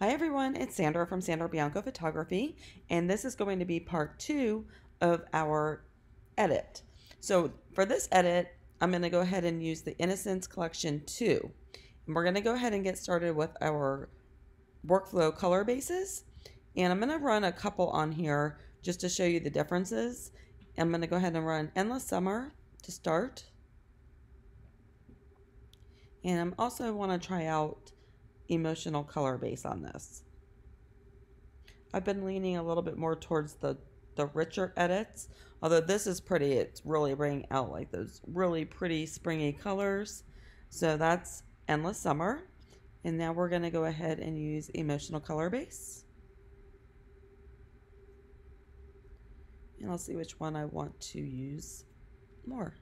Hi everyone, it's Sandra from Sandra Bianco Photography, and this is going to be part 2 of our edit. So for this edit, I'm going to go ahead and use the Innocence Collection 2. And we're going to go ahead and get started with our workflow color bases. And I'm going to run a couple on here just to show you the differences. I'm going to go ahead and run Endless Summer to start. And I'm also want to try out emotional color base on this. I've been leaning a little bit more towards the richer edits, although this is pretty. It's really bringing out like those really pretty springy colors. So that's Endless Summer. And now we're going to go ahead and use emotional color base. And I'll see which one I want to use more.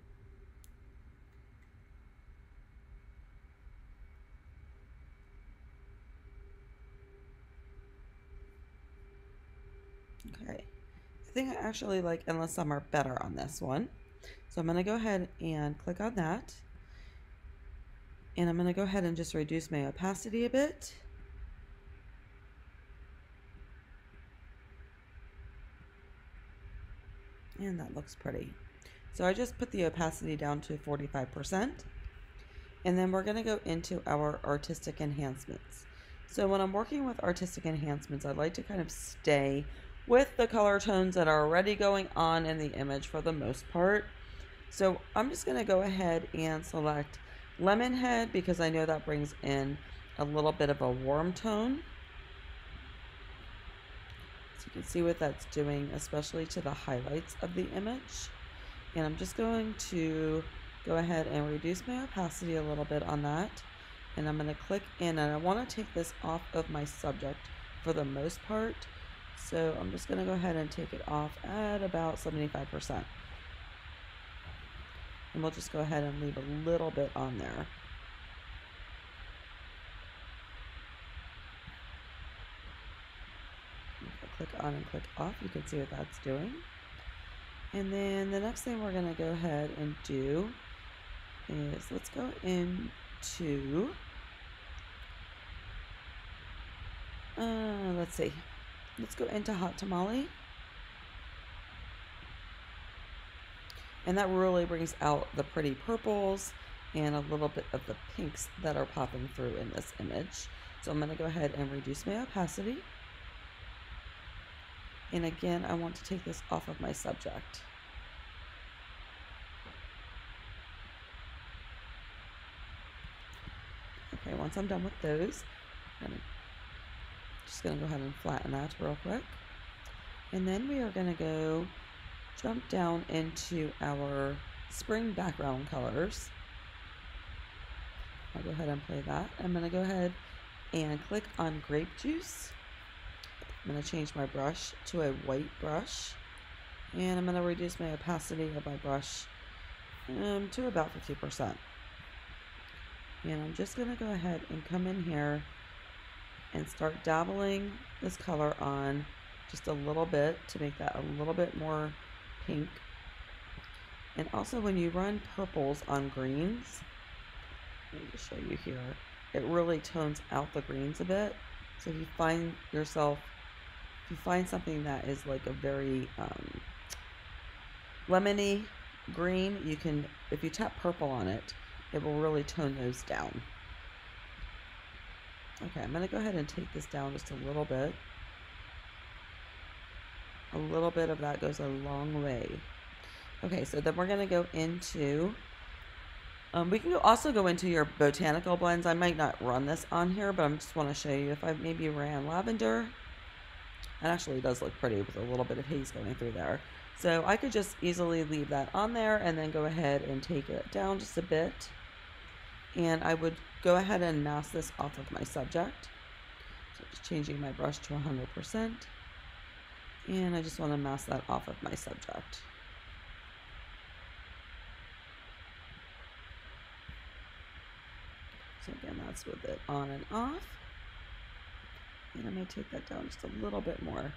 Okay, I think I actually like Endless Summer better on this one. So I'm going to go ahead and click on that. And I'm going to go ahead and just reduce my opacity a bit. And that looks pretty. So I just put the opacity down to 45%. And then we're going to go into our artistic enhancements. So when I'm working with artistic enhancements, I like to kind of stay with the color tones that are already going on in the image for the most part. So I'm just going to go ahead and select Lemon Head because I know that brings in a little bit of a warm tone. So you can see what that's doing, especially to the highlights of the image. And I'm just going to go ahead and reduce my opacity a little bit on that. And I'm going to click in, and I want to take this off of my subject for the most part. So I'm just going to go ahead and take it off at about 75%. And we'll just go ahead and leave a little bit on there. If I click on and click off, you can see what that's doing. And then the next thing we're going to go ahead and do is let's go into, let's go into Hot Tamale. And that really brings out the pretty purples and a little bit of the pinks that are popping through in this image. So I'm going to go ahead and reduce my opacity. And again, I want to take this off of my subject. Okay, once I'm done with those, I'm just going to go ahead and flatten that real quick. And then we are going to jump down into our spring background colors. I'll go ahead and play that. I'm going to go ahead and click on Grape Juice. I'm going to change my brush to a white brush. And I'm going to reduce my opacity of my brush to about 50%. And I'm just going to go ahead and come in here and start dabbling this color on just a little bit to make that a little bit more pink. And also when you run purples on greens, let me just show you here, it really tones out the greens a bit. So if you find something that is like a very lemony green, you can, if you tap purple on it, it will really tone those down. Okay, I'm going to go ahead and take this down just a little bit. A little bit of that goes a long way. Okay, so then we're going to go into, we can also go into your botanical blends. I might not run this on here, but I just want to show you if I maybe ran lavender. It actually does look pretty with a little bit of haze going through there. So I could just easily leave that on there and then go ahead and take it down just a bit. And I would go ahead and mask this off of my subject. So just changing my brush to 100%. And I just want to mask that off of my subject. So again, that's with it on and off. And I'm going to take that down just a little bit more.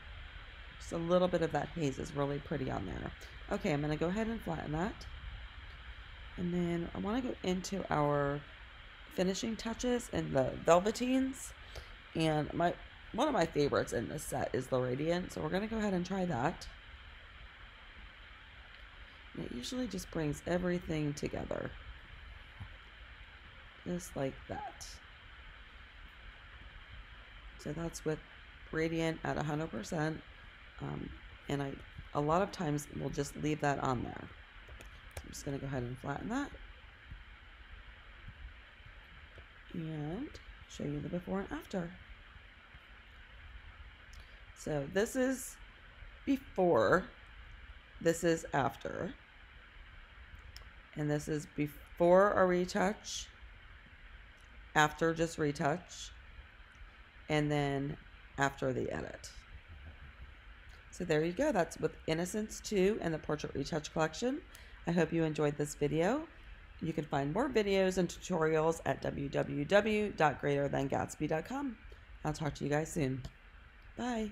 Just a little bit of that haze is really pretty on there. Okay, I'm going to go ahead and flatten that. And then I want to go into our finishing touches and the velveteens. And one of my favorites in this set is the Radiant, so we're going to go ahead and try that. And it usually just brings everything together. Just like that. So that's with Radiant at 100%. And a lot of times we'll just leave that on there. So I'm just going to go ahead and flatten that. And show you the before and after. So this is before, this is after, and this is before a retouch, after just retouch, and then after the edit. So there you go. That's with Innocence 2 and the Portrait Retouch collection. I hope you enjoyed this video. You can find more videos and tutorials at www.greaterthangatsby.com. I'll talk to you guys soon. Bye.